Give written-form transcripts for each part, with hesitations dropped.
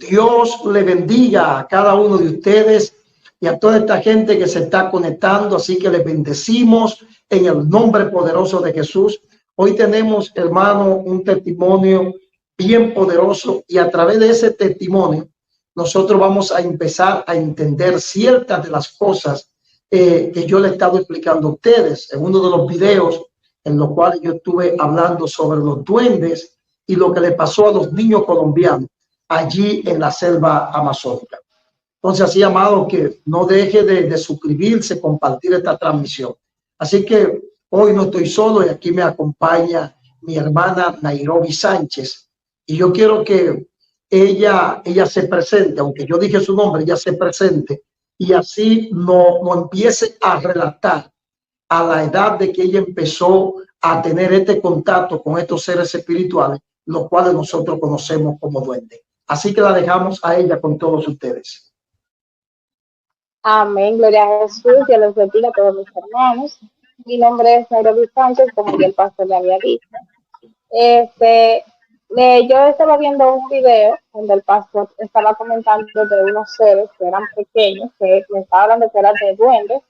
Dios le bendiga a cada uno de ustedes y a toda esta gente que se está conectando. Así que les bendecimos en el nombre poderoso de Jesús. Hoy tenemos, hermano, un testimonio bien poderoso y a través de ese testimonio nosotros vamos a empezar a entender ciertas de las cosas que yo le he estado explicando a ustedes en uno de los videos en los cuales yo estuve hablando sobre los duendes y lo que le pasó a los niños colombianos allí en la selva amazónica. Entonces, así, amado, que no deje de suscribirse, compartir esta transmisión. Así que hoy no estoy solo y aquí me acompaña mi hermana Nairobi Sánchez. Y yo quiero que ella se presente, aunque yo dije su nombre, ella se presente y así no empiece a relatar a la edad de que ella empezó a tener este contacto con estos seres espirituales, los cuales nosotros conocemos como duendes. Así que la dejamos a ella con todos ustedes. Amén, gloria a Jesús, y a los bendiga a todos mis hermanos. Mi nombre es Nairobi Sánchez, como ya el pastor le había dicho. Yo estaba viendo un video donde el pastor estaba comentando de unos seres que eran pequeños, que me estaba hablando que eran de duendes.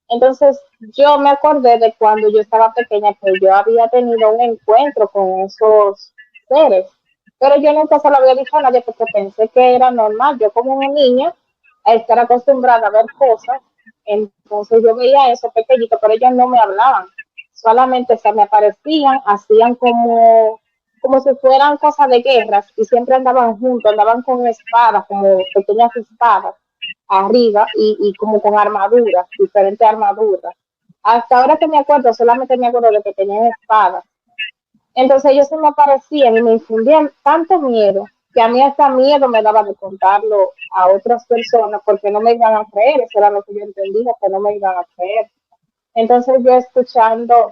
Entonces yo me acordé de cuando yo estaba pequeña que yo había tenido un encuentro con esos seres, pero yo nunca se lo había dicho a nadie porque pensé que era normal. Yo como una niña a estar acostumbrada a ver cosas, entonces yo veía eso pequeñito, pero ellos no me hablaban, solamente se me aparecían, hacían como si fueran cosas de guerras y siempre andaban juntos, andaban con espadas, como pequeñas espadas arriba y como con armaduras, diferentes armaduras. Hasta ahora que me acuerdo, solamente me acuerdo de que tenían espadas. Entonces ellos se me aparecían y me infundían tanto miedo que a mí hasta miedo me daba de contarlo a otras personas porque no me iban a creer. Eso era lo que yo entendía, que no me iban a creer. Entonces yo escuchando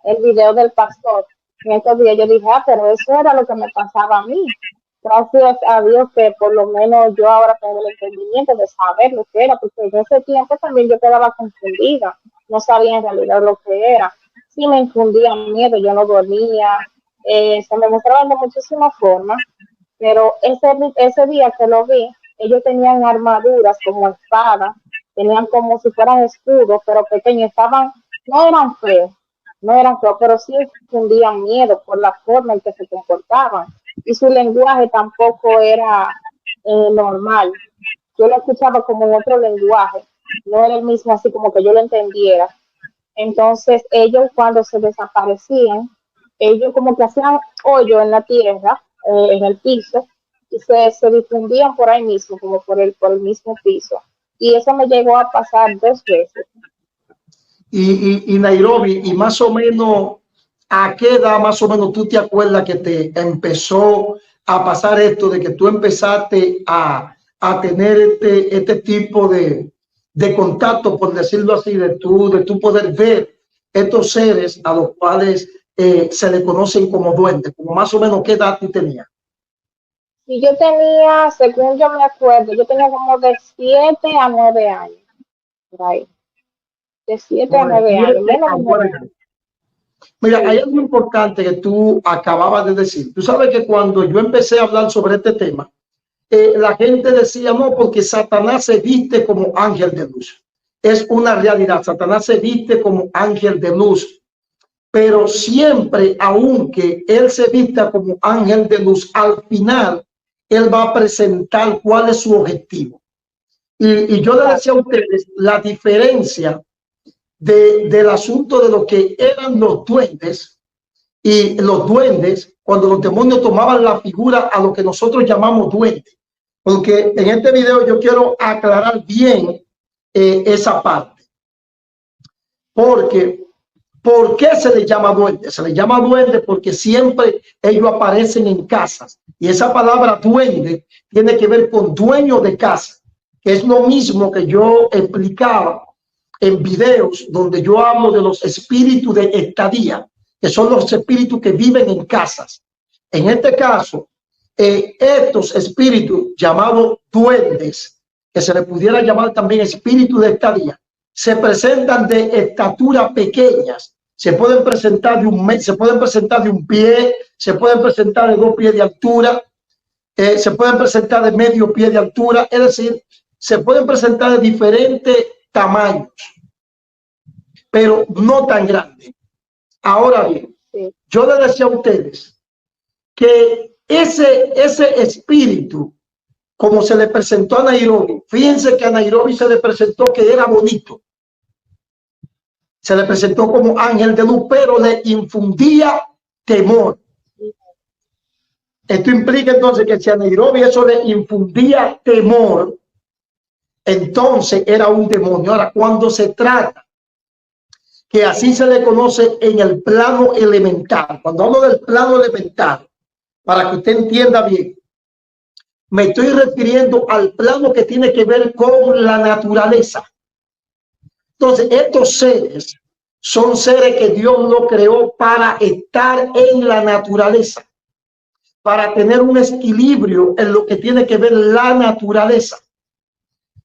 el video del pastor, en estos días yo dije, pero eso era lo que me pasaba a mí. Gracias a Dios que por lo menos yo ahora tengo el entendimiento de saber lo que era, porque en ese tiempo también yo quedaba confundida, no sabía en realidad lo que era. Sí me infundía miedo, yo no dormía, se me mostraban de muchísimas formas, pero ese día que lo vi, ellos tenían armaduras como espadas, tenían como si fueran escudos, pero pequeños, no eran feos, pero sí infundían miedo por la forma en que se comportaban. Y su lenguaje tampoco era normal. Yo lo escuchaba como en otro lenguaje, no era el mismo así como que yo lo entendiera. Entonces ellos cuando se desaparecían, ellos como que hacían hoyo en la tierra, en el piso, y se difundían por ahí mismo, como por el mismo piso. Y eso me llegó a pasar 2 veces. Y Nairobi, y más o menos, ¿a qué edad más o menos tú te acuerdas que te empezó a pasar esto, de que tú empezaste a tener este tipo de contacto, por decirlo así, de tú poder ver estos seres a los cuales se le conocen como duendes? Como más o menos, ¿qué edad tú tenías? Y yo tenía, según yo me acuerdo, yo tenía como de 7 a 9 años. Por ahí. De 7 a 9 años. Menos de 9 años. Mira, hay algo importante que tú acababas de decir. Tú sabes que cuando yo empecé a hablar sobre este tema, la gente decía, no, porque Satanás se viste como ángel de luz. Es una realidad, Satanás se viste como ángel de luz. Pero siempre, aunque él se vista como ángel de luz, al final, él va a presentar cuál es su objetivo. Y yo le decía a ustedes la diferencia del asunto de lo que eran los duendes, y los duendes, cuando los demonios tomaban la figura a lo que nosotros llamamos duendes, porque en este video yo quiero aclarar bien esa parte. Porque, ¿por qué se les llama duende? Se les llama duende porque siempre ellos aparecen en casas, y esa palabra duende tiene que ver con dueño de casa, que es lo mismo que yo explicaba en videos donde yo hablo de los espíritus de estadía, que son los espíritus que viven en casas. En este caso, estos espíritus llamados duendes, que se le pudiera llamar también espíritus de estadía, se presentan de estatura pequeñas. Se pueden presentar de un pie, se pueden presentar de 2 pies de altura, se pueden presentar de medio pie de altura, es decir, se pueden presentar de diferentes tamaños, pero no tan grandes. Ahora bien, yo les decía a ustedes que ese espíritu, como se le presentó a Nairobi, fíjense que a Nairobi se le presentó que era bonito, se le presentó como ángel de luz, pero le infundía temor. Esto implica entonces que si a Nairobi eso le infundía temor, entonces era un demonio. Ahora, cuando se trata, que así se le conoce en el plano elemental, cuando hablo del plano elemental, para que usted entienda bien, me estoy refiriendo al plano que tiene que ver con la naturaleza. Entonces, estos seres son seres que Dios lo creó para estar en la naturaleza, para tener un equilibrio en lo que tiene que ver la naturaleza.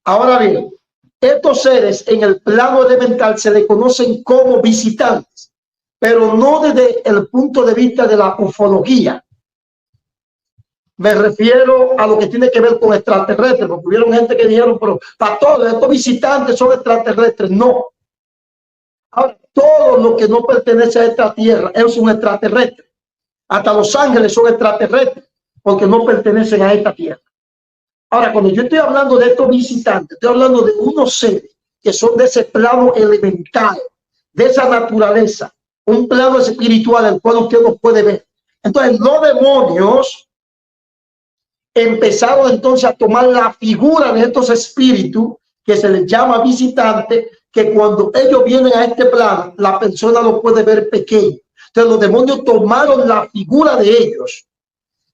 Ahora bien, estos seres en el plano elemental se le conocen como visitantes, pero no desde el punto de vista de la ufología. Me refiero a lo que tiene que ver con extraterrestres, porque hubieron gente que dijeron, pero para todos estos visitantes son extraterrestres. No. Ahora, todo lo que no pertenece a esta tierra es un extraterrestre. Hasta los ángeles son extraterrestres, porque no pertenecen a esta tierra. Ahora, cuando yo estoy hablando de estos visitantes, estoy hablando de unos seres que son de ese plano elemental, de esa naturaleza, un plano espiritual el cual usted no puede ver. Entonces, los demonios empezaron entonces a tomar la figura de estos espíritus que se les llama visitantes, que cuando ellos vienen a este plano, la persona lo puede ver pequeño. Entonces, los demonios tomaron la figura de ellos,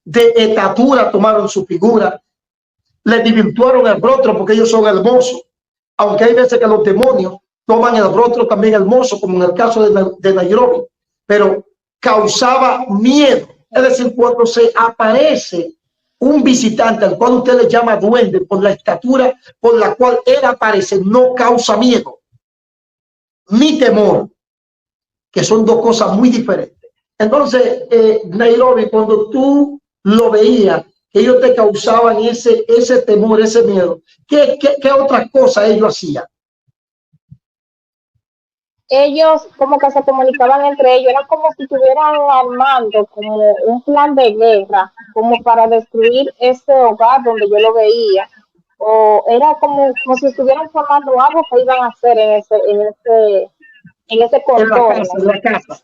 de estatura tomaron su figura, le divirtuaron el rostro porque ellos son hermosos, aunque hay veces que los demonios toman el rostro también hermoso, como en el caso de Nairobi, pero causaba miedo. Es decir, cuando se aparece un visitante al cual usted le llama duende por la estatura por la cual él aparece, no causa miedo ni temor, que son dos cosas muy diferentes. Entonces, Nairobi, cuando tú lo veías, ellos te causaban ese temor, ese miedo. ¿Qué otras cosas ellos hacían? Ellos como que se comunicaban entre ellos, era como si estuvieran armando como un plan de guerra, como para destruir ese hogar donde yo lo veía, o era como si estuvieran formando algo que iban a hacer en ese contorno. En la casa.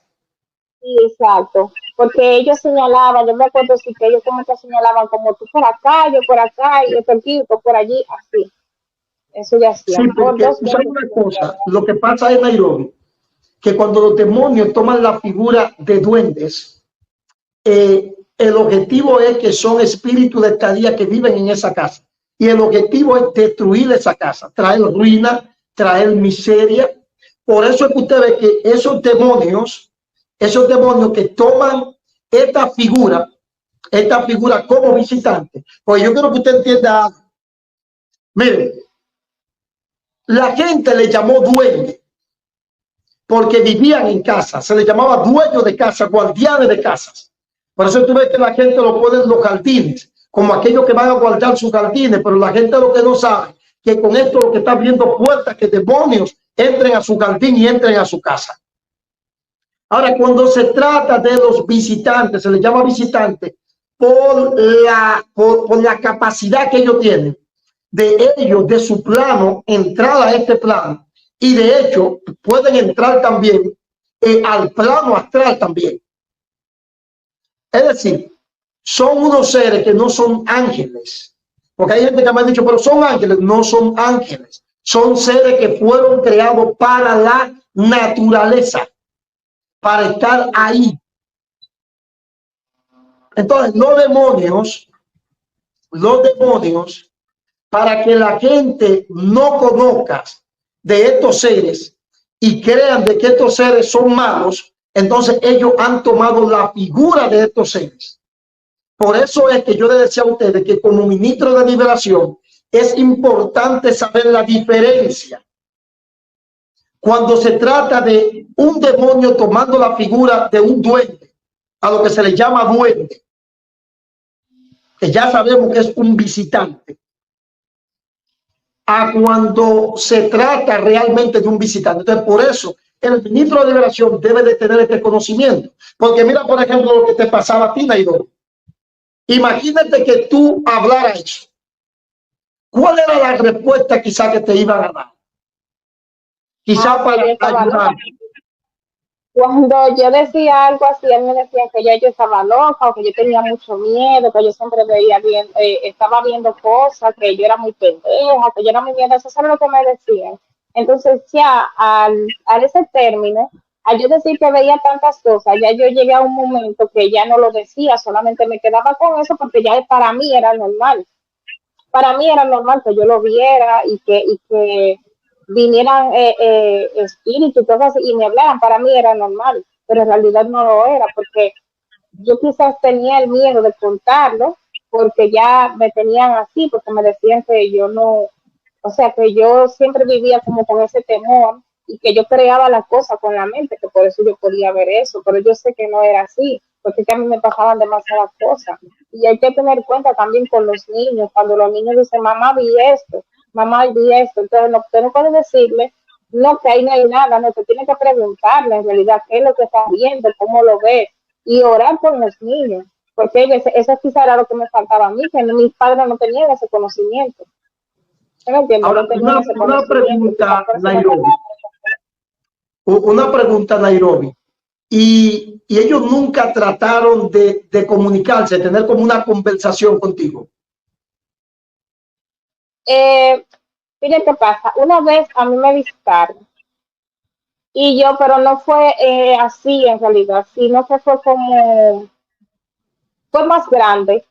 Sí, exacto, porque ellos señalaban, yo me acuerdo sí que ellos como que señalaban como tú por acá, yo por acá, y este tipo por allí, así. Eso ya hacían. Sí, porque ¿sabes una cosa? Lo que pasa en Nairobi, que cuando los demonios toman la figura de duendes, el objetivo es que son espíritus de estadía que viven en esa casa. Y el objetivo es destruir esa casa, traer ruina, traer miseria. Por eso es que usted ve que esos demonios que toman esta figura como visitante, pues yo quiero que usted entienda, mire, la gente le llamó duende porque vivían en casa, se le llamaba dueño de casa, guardianes de casas. Por eso tú ves que la gente lo pone en los jardines, como aquellos que van a guardar sus jardines, pero la gente lo que no sabe, que con esto lo que está abriendo puertas, que demonios entren a su jardín y entren a su casa. Ahora, cuando se trata de los visitantes, se les llama visitantes por la capacidad que ellos tienen de ellos, de su plano, entrar a este plano. Y de hecho, pueden entrar también al plano astral también. Es decir, son unos seres que no son ángeles. Porque hay gente que me ha dicho, pero son ángeles. No son ángeles. Son seres que fueron creados para la naturaleza, para estar ahí. Entonces, los demonios, para que la gente no conozca de estos seres y crean de que estos seres son malos, entonces ellos han tomado la figura de estos seres. Por eso es que yo les decía a ustedes que como ministro de liberación es importante saber la diferencia cuando se trata de un demonio tomando la figura de un duende, a lo que se le llama duende. que ya sabemos que es un visitante, a cuando se trata realmente de un visitante. Entonces, por eso, el ministro de Liberación debe de tener este conocimiento. Porque mira, por ejemplo, lo que te pasaba a ti, Nairobi. Imagínate que tú hablaras eso. ¿Cuál era la respuesta quizá que te iban a dar? Quizá para ayudar. Cuando yo decía algo así, él me decía que yo estaba loca o que yo tenía mucho miedo, que yo siempre veía bien, estaba viendo cosas, que yo era muy pendeja, que yo era muy miedo, eso es lo que me decían. Entonces ya al ese término, al yo decir que veía tantas cosas, ya yo llegué a un momento que ya no lo decía, solamente me quedaba con eso porque ya para mí era normal. Para mí era normal que yo lo viera y que vinieran espíritus y cosas y me hablaran, para mí era normal, pero en realidad no lo era, porque yo quizás tenía el miedo de contarlo, porque ya me tenían así, porque me decían que yo no, o sea, que yo siempre vivía como con ese temor y que yo creaba las cosas con la mente, que por eso yo podía ver eso, pero yo sé que no era así, porque que a mí me pasaban demasiadas cosas. Y hay que tener cuenta también con los niños, cuando los niños dicen, mamá, vi esto, entonces no, usted no puede decirle, no, que ahí no hay nada, no, te tiene que preguntarle en realidad qué es lo que está viendo, cómo lo ve, y orar por los niños, porque eso quizá era lo que me faltaba a mí, que mis padres no tenían ese conocimiento. Ahora, una pregunta, Nairobi. Una pregunta, Nairobi. Y ellos nunca trataron de comunicarse, de tener como una conversación contigo. Mire qué pasa. Una vez a mí me visitaron y yo, pero no fue así en realidad, sino que fue como, fue más grande.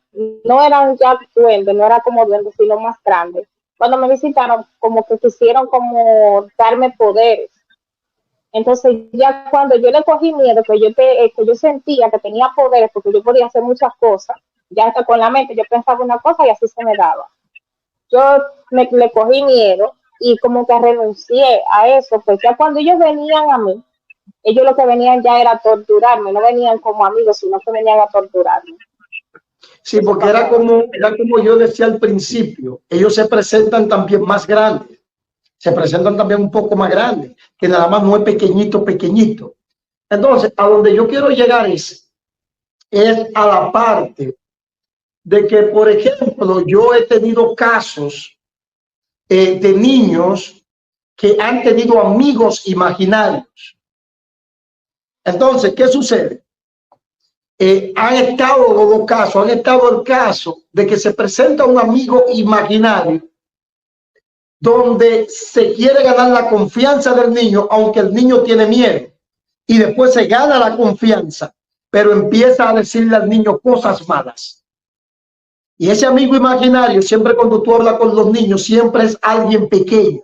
No era un ya duende, no era como duende, sino más grande. Cuando me visitaron, como que quisieron como darme poderes. Entonces ya cuando yo le cogí miedo, que yo sentía que tenía poderes porque yo podía hacer muchas cosas, ya hasta con la mente yo pensaba una cosa y así se me daba. Yo le cogí miedo y como que renuncié a eso, pues ya cuando ellos venían a mí, ellos lo que venían ya era a torturarme, no venían como amigos, sino que venían a torturarme. Sí, porque era como yo decía al principio, ellos se presentan también más grandes. Se presentan también un poco más grandes, que nada más no es pequeñito, pequeñito. Entonces, a donde yo quiero llegar es a la parte de que, por ejemplo, yo he tenido casos de niños que han tenido amigos imaginarios. Entonces, ¿qué sucede? Han estado los dos casos, han estado el caso de que se presenta un amigo imaginario donde se quiere ganar la confianza del niño, aunque el niño tiene miedo, y después se gana la confianza, pero empieza a decirle al niño cosas malas. Y ese amigo imaginario, siempre cuando tú hablas con los niños, siempre es alguien pequeño.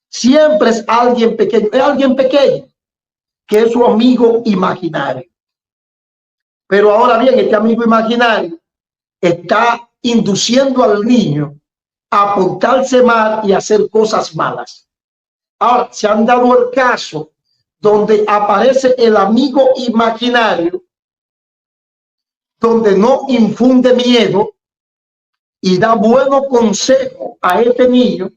Siempre es alguien pequeño, que es su amigo imaginario. Pero ahora bien, este amigo imaginario está induciendo al niño a portarse mal y hacer cosas malas. Ahora, se han dado el caso donde aparece el amigo imaginario, donde no infunde miedo y da buenos consejos a este niño,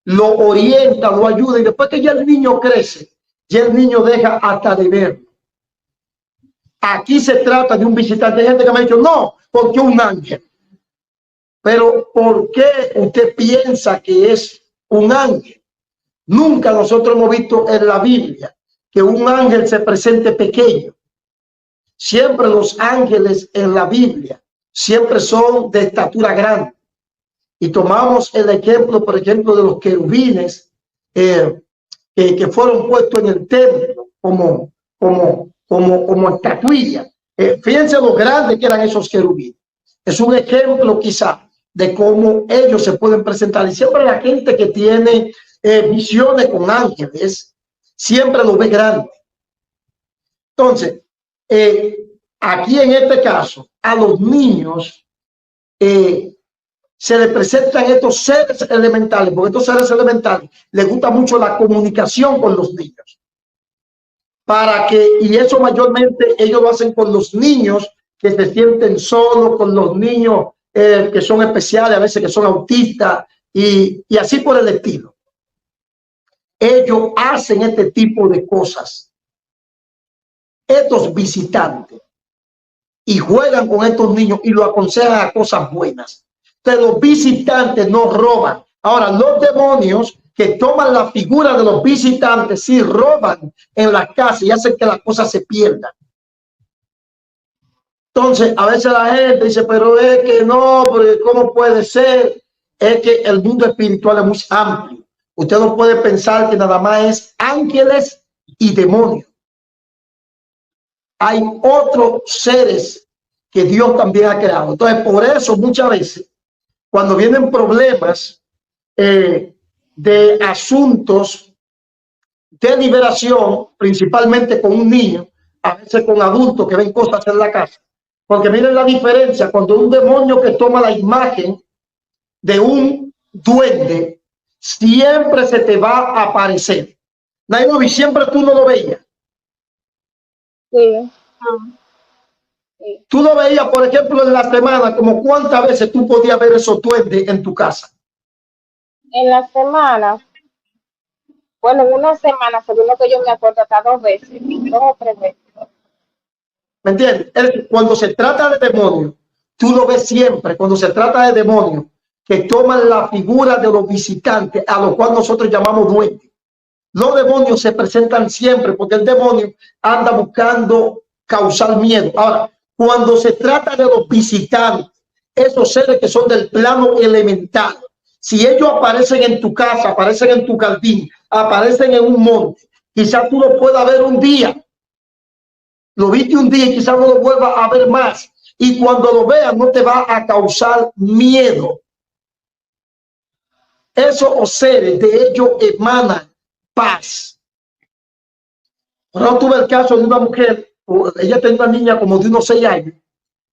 lo orienta, lo ayuda, y después que ya el niño crece, ya el niño deja hasta de verlo. Aquí se trata de un visitante. Hay gente que me ha dicho, no, porque un ángel. Pero ¿por qué usted piensa que es un ángel? Nunca nosotros hemos visto en la Biblia que un ángel se presente pequeño. Siempre los ángeles en la Biblia siempre son de estatura grande. Y tomamos el ejemplo, por ejemplo, de los querubines que fueron puestos en el templo como estatuilla. Fíjense lo grandes que eran esos querubines. Es un ejemplo quizá de cómo ellos se pueden presentar. Y siempre la gente que tiene visiones con ángeles, siempre lo ve grande. Entonces, aquí en este caso, a los niños se les presentan estos seres elementales, porque estos seres elementales les gusta mucho la comunicación con los niños. Y eso mayormente ellos lo hacen con los niños que se sienten solos con los niños que son especiales, a veces que son autistas y así por el estilo. Ellos hacen este tipo de cosas, estos visitantes, y juegan con estos niños y lo aconsejan a cosas buenas. Pero los visitantes no roban. Ahora, los demonios que toman la figura de los visitantes sí roban en la casa y hacen que las cosas se pierdan. Entonces, a veces la gente dice, pero es que no, porque ¿cómo puede ser? Es que el mundo espiritual es muy amplio. Usted no puede pensar que nada más es ángeles y demonios. Hay otros seres que Dios también ha creado. Entonces, por eso muchas veces, cuando vienen problemas de asuntos de liberación, principalmente con un niño, a veces con adultos que ven cosas en la casa, porque miren la diferencia, cuando un demonio que toma la imagen de un duende, siempre se te va a aparecer. Nairobi, siempre tú no lo veías. Sí. Sí. Tú lo veías, por ejemplo, en la semana, como cuántas veces tú podías ver esos duendes en tu casa. En la semana, bueno, en una semana, según lo que yo me acuerdo, hasta 2 veces, 2 o 3 veces. ¿Me entiendes? Cuando se trata de demonios, tú lo ves siempre. Cuando se trata de demonios que toman la figura de los visitantes, a los cuales nosotros llamamos duendes. Los demonios se presentan siempre porque el demonio anda buscando causar miedo. Ahora, cuando se trata de los visitantes, esos seres que son del plano elemental, si ellos aparecen en tu casa, aparecen en tu jardín, aparecen en un monte, quizás tú lo puedas ver un día. Lo viste un día y quizás no lo vuelvas a ver más. Y cuando lo veas no te va a causar miedo. Esos seres de ellos emanan paz. Ahora tuve el caso de una mujer, ella tenía una niña como de unos 6 años,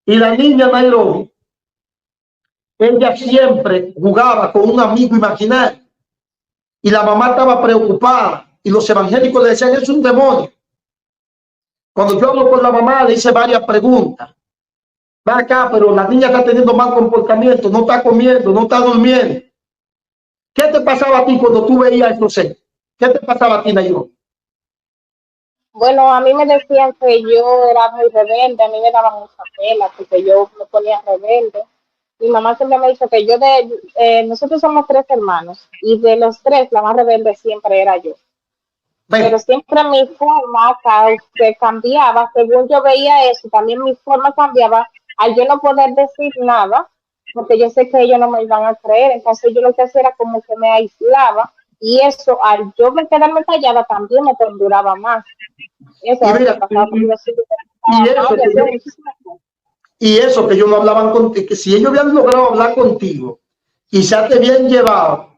y la niña Nairobi, ella siempre jugaba con un amigo imaginario, y la mamá estaba preocupada, y los evangélicos le decían, es un demonio. Cuando yo hablo con la mamá, le hice varias preguntas. Va acá, pero la niña está teniendo mal comportamiento, no está comiendo, no está durmiendo. ¿Qué te pasaba a ti cuando tú veías estos seres? ¿Qué te pasaba a ti, Nairobi? Bueno, a mí me decían que yo era muy rebelde, a mí me daba mucha pena porque yo me ponía rebelde. Mi mamá siempre me dijo que nosotros somos 3 hermanos y de los 3 la más rebelde siempre era yo. Pero siempre mi forma que cambiaba, según yo veía eso, también mi forma cambiaba al yo no poder decir nada, porque yo sé que ellos no me iban a creer, entonces yo lo que hacía era como que me aislaba y eso, al yo me quedarme callada, también me perduraba más. Eso, y eso que ellos no hablaban contigo, que si ellos habían logrado hablar contigo, quizás te habían llevado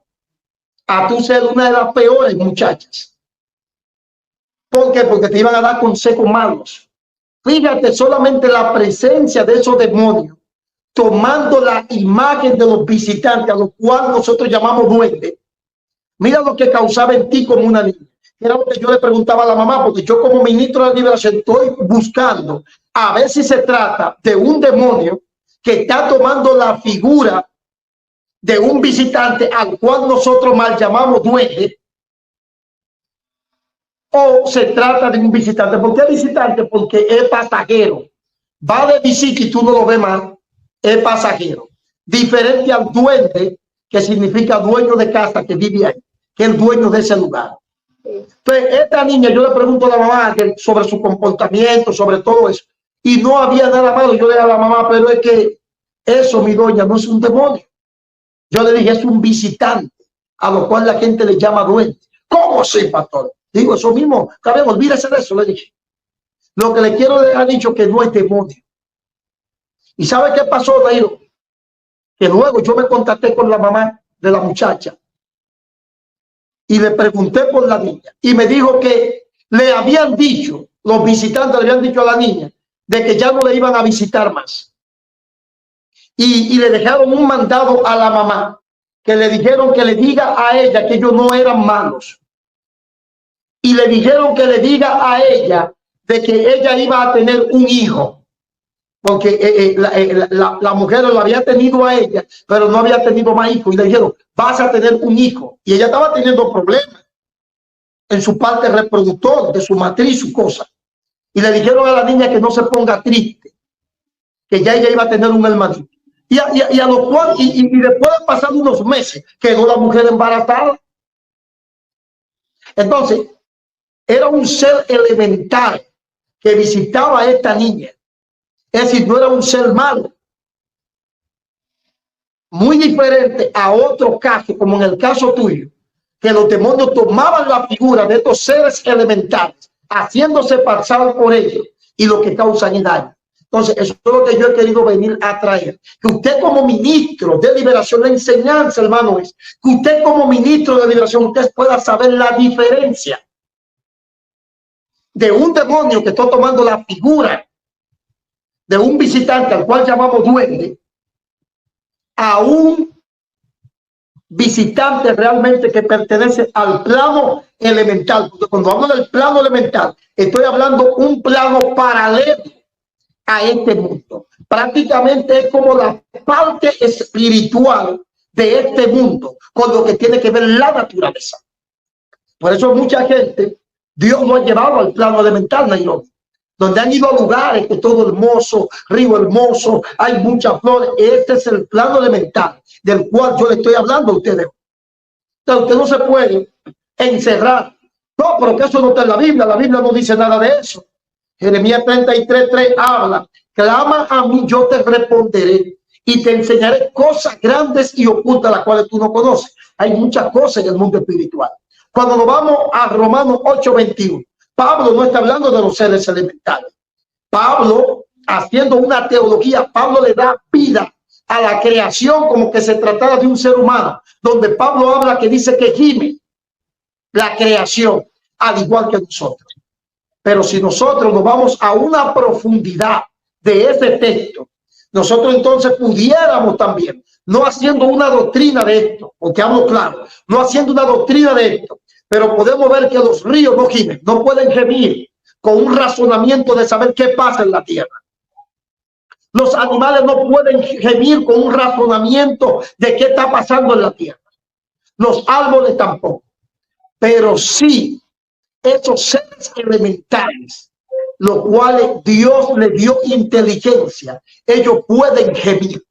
a tú ser una de las peores muchachas. ¿Por qué? Porque te iban a dar consejos malos. Fíjate solamente la presencia de esos demonios, tomando la imagen de los visitantes, a los cuales nosotros llamamos duendes. Mira lo que causaba en ti como una niña. Era lo que yo le preguntaba a la mamá, porque yo como ministro de la liberación estoy buscando a ver si se trata de un demonio que está tomando la figura de un visitante al cual nosotros mal llamamos duende, o se trata de un visitante. ¿Por qué visitante? Porque es pasajero. Va de visita y tú no lo ves mal, es pasajero. Diferente al duende, que significa dueño de casa que vive ahí, que es el dueño de ese lugar. Entonces, esta niña, yo le pregunto a la mamá sobre su comportamiento, sobre todo eso, y no había nada malo. Yo le dije a la mamá, pero es que eso, mi doña, no es un demonio. Yo le dije, es un visitante, a lo cual la gente le llama duende. ¿Cómo sí, pastor? Digo, eso mismo, cabrón, olvídese de eso, le dije. Lo que le quiero dejar dicho que no es demonio. ¿Y sabe qué pasó, Nairo? Que luego yo me contacté con la mamá de la muchacha y le pregunté por la niña y me dijo que le habían dicho, los visitantes le habían dicho a la niña de que ya no le iban a visitar más. Y le dejaron un mandado a la mamá que le dijeron que le diga a ella que ellos no eran malos. Y le dijeron que le diga a ella de que ella iba a tener un hijo. porque la mujer lo había tenido a ella, pero no había tenido más hijos, y le dijeron, vas a tener un hijo, y ella estaba teniendo problemas en su parte reproductor, de su matriz, su cosa, y le dijeron a la niña que no se ponga triste, que ya ella iba a tener un hermanito, y a lo cual, y después de pasar unos meses, quedó la mujer embarazada. Entonces, era un ser elemental que visitaba a esta niña. Es decir, no era un ser malo. Muy diferente a otro caso, como en el caso tuyo, que los demonios tomaban la figura de estos seres elementales, haciéndose pasar por ellos, y lo que causan es daño. Entonces, eso es lo que yo he querido venir a traer. Que usted como ministro de liberación, la enseñanza, hermano, es que usted como ministro de liberación, usted pueda saber la diferencia de un demonio que está tomando la figura de un visitante al cual llamamos duende, a un visitante realmente que pertenece al plano elemental. Porque cuando hablo del plano elemental, estoy hablando un plano paralelo a este mundo. Prácticamente es como la parte espiritual de este mundo, con lo que tiene que ver la naturaleza. Por eso mucha gente, Dios lo ha llevado al plano elemental, Nairobi, donde han ido a lugares que todo hermoso, río hermoso, hay muchas flores. Este es el plano elemental del cual yo le estoy hablando a ustedes. Entonces, usted no se puede encerrar. No, pero que eso no está en la Biblia no dice nada de eso. Jeremías 33:3 habla, clama a mí, yo te responderé y te enseñaré cosas grandes y ocultas, las cuales tú no conoces. Hay muchas cosas en el mundo espiritual. Cuando nos vamos a Romanos 8:21, Pablo no está hablando de los seres elementales. Pablo, haciendo una teología, Pablo le da vida a la creación como que se tratara de un ser humano, donde Pablo habla que dice que gime la creación, al igual que nosotros. Pero si nosotros nos vamos a una profundidad de ese texto, nosotros entonces pudiéramos también, no haciendo una doctrina de esto, porque hablo claro, no haciendo una doctrina de esto, pero podemos ver que los ríos no gimen, no pueden gemir con un razonamiento de saber qué pasa en la tierra. Los animales no pueden gemir con un razonamiento de qué está pasando en la tierra. Los árboles tampoco. Pero sí, esos seres elementales, los cuales Dios le dio inteligencia, ellos pueden gemir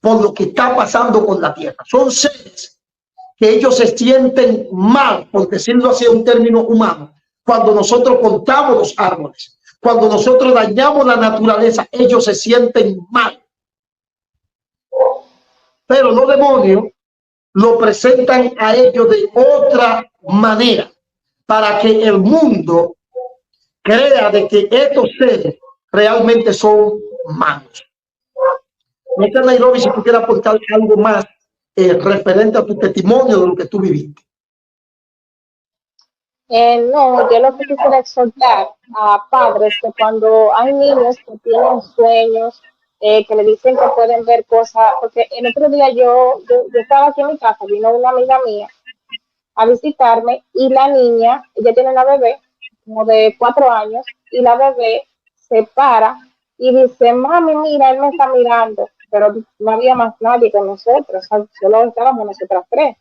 por lo que está pasando con la tierra. Son seres que ellos se sienten mal, por decirlo así, un término humano, cuando nosotros cortamos los árboles, cuando nosotros dañamos la naturaleza, ellos se sienten mal. Pero los demonios lo presentan a ellos de otra manera, para que el mundo crea de que estos seres realmente son malos. No sé, Nairobi, si tú quieres aportar algo más referente a tu testimonio de lo que tú viviste. No, yo lo que quisiera exhortar a padres que cuando hay niños que tienen sueños, que le dicen que pueden ver cosas, porque el otro día yo estaba aquí en mi casa, vino una amiga mía a visitarme y la niña, ella tiene una bebé como de 4 años y la bebé se para y dice, mami, mira, él me está mirando, pero no había más nadie con nosotros, solo estábamos nosotras tres.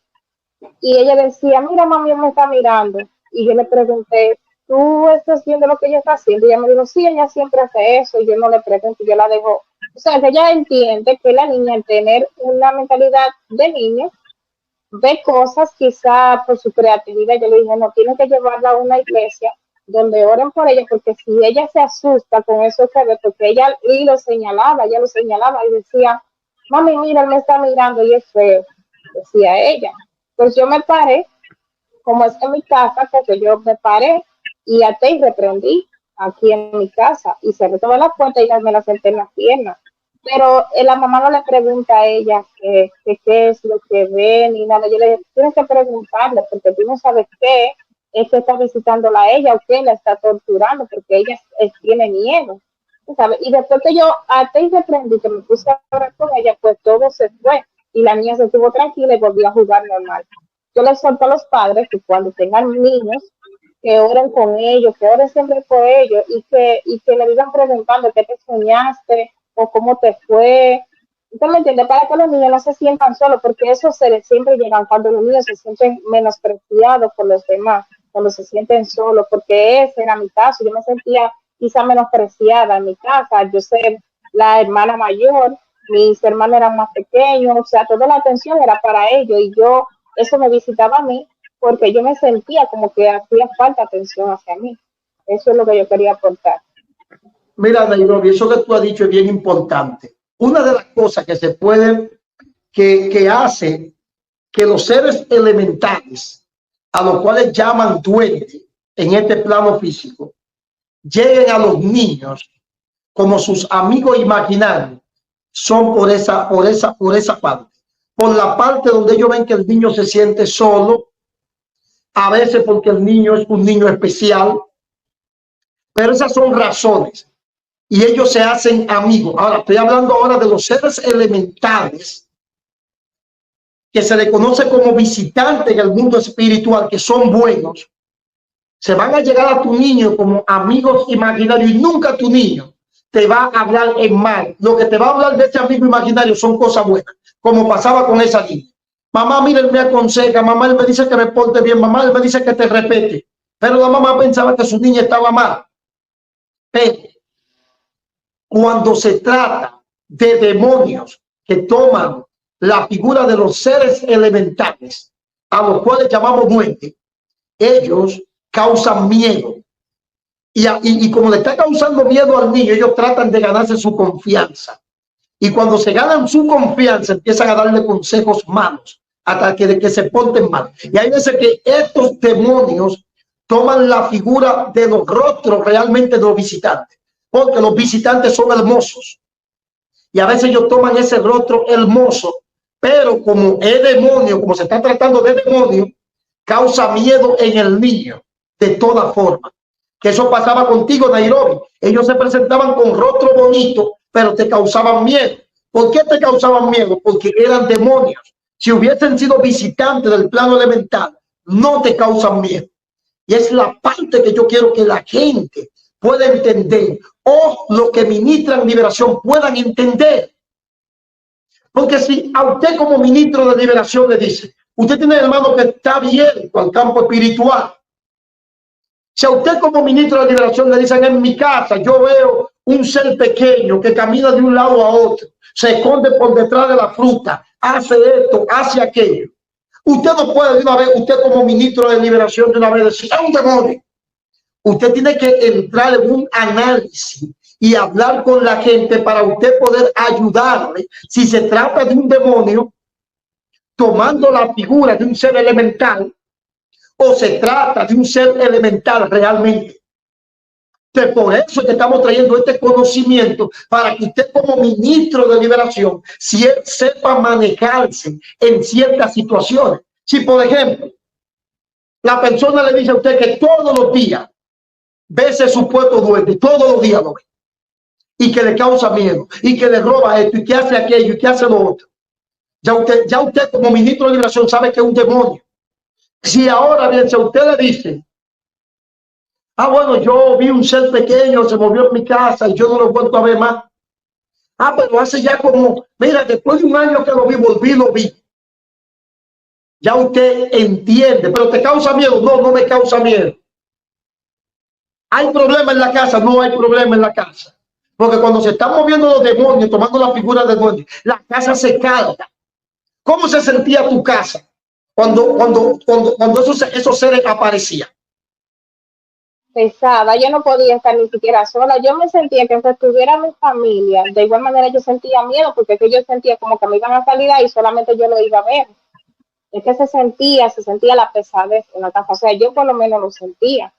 Y ella decía, mira, mami, él me está mirando. Y yo le pregunté, ¿tú estás viendo lo que ella está haciendo? Y ella me dijo, sí, ella siempre hace eso. Y yo no le pregunto, yo la dejo. O sea, que ella entiende que la niña, al tener una mentalidad de niño, ve cosas quizá por su creatividad. Yo le dije, no, tiene que llevarla a una iglesia donde oren por ella, porque si ella se asusta con eso que ve, porque ella lo señalaba y decía, mami, mira, él me está mirando y es feo, decía ella. Pues yo me paré, como es en mi casa, porque yo me paré y até y reprendí aquí en mi casa y cerré todas las puertas y me la senté en las piernas. Pero la mamá no le pregunta a ella qué es lo que ve ni nada. Yo le dije, tienes que preguntarle porque tú no sabes qué es que está visitándola a ella o qué la está torturando porque ella tiene miedo. ¿Sabes? Y después que yo até y reprendí, que me puse a hablar con ella, pues todo se fue y la niña se estuvo tranquila y volvió a jugar normal. Yo les exhorto a los padres que cuando tengan niños, que oren con ellos, que oren siempre por ellos y que le digan preguntando qué te soñaste o cómo te fue. ¿Usted me entiende? Para que los niños no se sientan solos, porque esos seres siempre llegan cuando los niños se sienten menospreciados por los demás, cuando se sienten solos, porque ese era mi caso. Yo me sentía quizá menospreciada en mi casa, yo ser la hermana mayor, mis hermanos eran más pequeños, o sea, toda la atención era para ellos y yo, eso me visitaba a mí porque yo me sentía como que hacía falta atención hacia mí. Eso es lo que yo quería aportar. Mira, Nairobi, eso que tú has dicho es bien importante. Una de las cosas que se pueden, que hace que los seres elementales, a los cuales llaman duendes en este plano físico, lleguen a los niños como sus amigos imaginarios, son por esa parte. Por la parte donde ellos ven que el niño se siente solo, a veces porque el niño es un niño especial, pero esas son razones. Y ellos se hacen amigos. Ahora, estoy hablando ahora de los seres elementales que se le conoce como visitantes en el mundo espiritual, que son buenos. Se van a llegar a tu niño como amigos imaginarios y nunca tu niño te va a hablar en mal. Lo que te va a hablar de ese amigo imaginario son cosas buenas, como pasaba con esa niña. Mamá, mira, él me aconseja, mamá, él me dice que me porte bien, mamá, él me dice que te respete. Pero la mamá pensaba que su niña estaba mal. Pero cuando se trata de demonios que toman la figura de los seres elementales, a los cuales llamamos duendes, ellos causan miedo. Y como le está causando miedo al niño, ellos tratan de ganarse su confianza. Y cuando se ganan su confianza, empiezan a darle consejos malos hasta que se porten mal. Y hay veces que estos demonios toman la figura de los rostros realmente de los visitantes, porque los visitantes son hermosos. Y a veces ellos toman ese rostro hermoso, pero como es demonio, como se está tratando de demonio, causa miedo en el niño de toda forma. Que eso pasaba contigo, Nairobi. Ellos se presentaban con rostro bonito, pero te causaban miedo. ¿Por qué te causaban miedo? Porque eran demonios. Si hubiesen sido visitantes del plano elemental, no te causan miedo. Y es la parte que yo quiero que la gente pueda entender, o los que ministran liberación puedan entender. Porque si a usted como ministro de liberación le dice, usted tiene hermano que está abierto al campo espiritual. Si a usted como ministro de liberación le dicen, en mi casa yo veo un ser pequeño que camina de un lado a otro, se esconde por detrás de la fruta, hace esto, hace aquello. Usted no puede de una vez, usted como ministro de liberación de una vez decir, es un demonio. Usted tiene que entrar en un análisis y hablar con la gente para usted poder ayudarle. Si se trata de un demonio, tomando la figura de un ser elemental, o se trata de un ser elemental realmente. Entonces, por eso que estamos trayendo este conocimiento, para que usted como ministro de liberación sepa manejarse en ciertas situaciones. Si, por ejemplo, la persona le dice a usted que todos los días ve ese supuesto duende, todos los días lo ve, y que le causa miedo, y que le roba esto, y que hace aquello, y que hace lo otro, ya usted como ministro de liberación sabe que es un demonio. Si ahora bien, si a usted le dice, bueno, yo vi un ser pequeño, se movió en mi casa y yo no lo he vuelto a ver más. Pero hace ya como, mira, después de un año que lo vi. Ya usted entiende, pero ¿te causa miedo? No, no me causa miedo. ¿Hay problema en la casa? No hay problema en la casa. Porque cuando se están moviendo los demonios, tomando la figura de demonios, la casa se carga. ¿Cómo se sentía tu casa cuando esos seres aparecían? Pesada, yo no podía estar ni siquiera sola. Yo me sentía que aunque estuviera mi familia, de igual manera yo sentía miedo, porque es que yo sentía como que me iban a salir ahí y solamente yo lo iba a ver. Es que se sentía la pesadez en la casa. O sea, yo por lo menos lo sentía.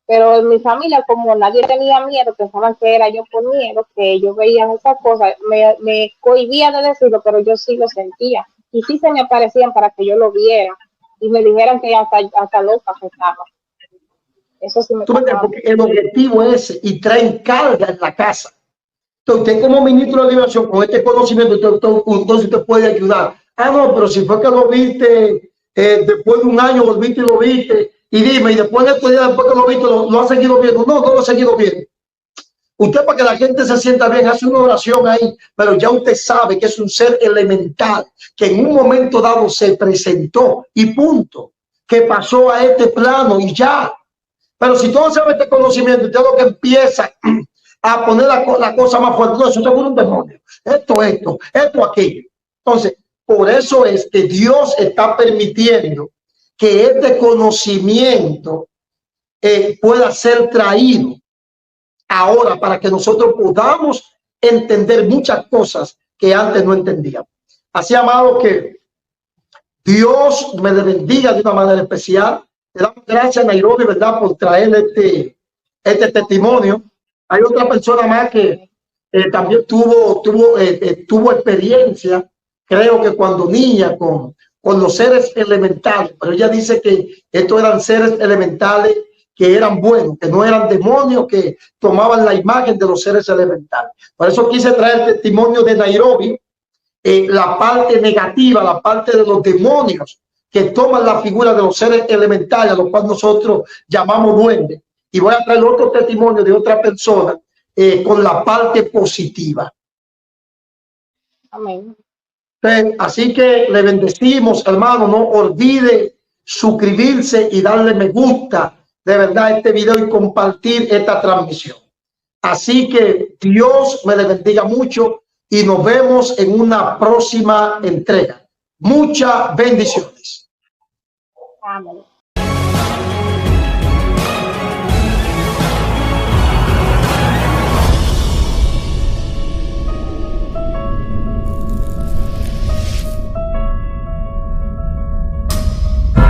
Pero en mi familia, como nadie tenía miedo, pensaban que era yo por miedo, que yo veía esas cosas, me cohibía de decirlo, pero yo sí lo sentía. Y sí se me aparecían para que yo lo viera y me dijeran que hasta loca estaba. Eso sí me pasaba. Porque el objetivo es ese, y traen carga en la casa. Entonces, usted como ministro de liberación, con este conocimiento, entonces usted puede ayudar. No, pero si fue que lo viste, después de un año volviste y lo viste, y dime, y después de estos días, después que lo viste, lo has seguido viendo. No, no lo he seguido viendo. Usted, para que la gente se sienta bien, hace una oración ahí, pero ya usted sabe que es un ser elemental, que en un momento dado se presentó y punto, que pasó a este plano y ya. Pero si todo sabe este conocimiento, usted lo que empieza a poner la cosa más fuerte, no, eso es un demonio, esto, aquello. Entonces, por eso es que Dios está permitiendo que este conocimiento pueda ser traído ahora, para que nosotros podamos entender muchas cosas que antes no entendíamos. Así, amado, que Dios me bendiga de una manera especial. Le damos gracias a Nairobi, ¿verdad?, por traer este testimonio. Hay otra persona más que también tuvo experiencia, creo que cuando niña, con los seres elementales, pero ella dice que estos eran seres elementales que eran buenos, que no eran demonios que tomaban la imagen de los seres elementales. Por eso quise traer el testimonio de Nairobi, la parte negativa, la parte de los demonios que toman la figura de los seres elementales, a los cuales nosotros llamamos duendes. Y voy a traer otro testimonio de otra persona con la parte positiva. Amén. Así que le bendecimos, hermano. No olvide suscribirse y darle me gusta de verdad a este video y compartir esta transmisión. Así que Dios me le bendiga mucho y nos vemos en una próxima entrega. Muchas bendiciones. Amén.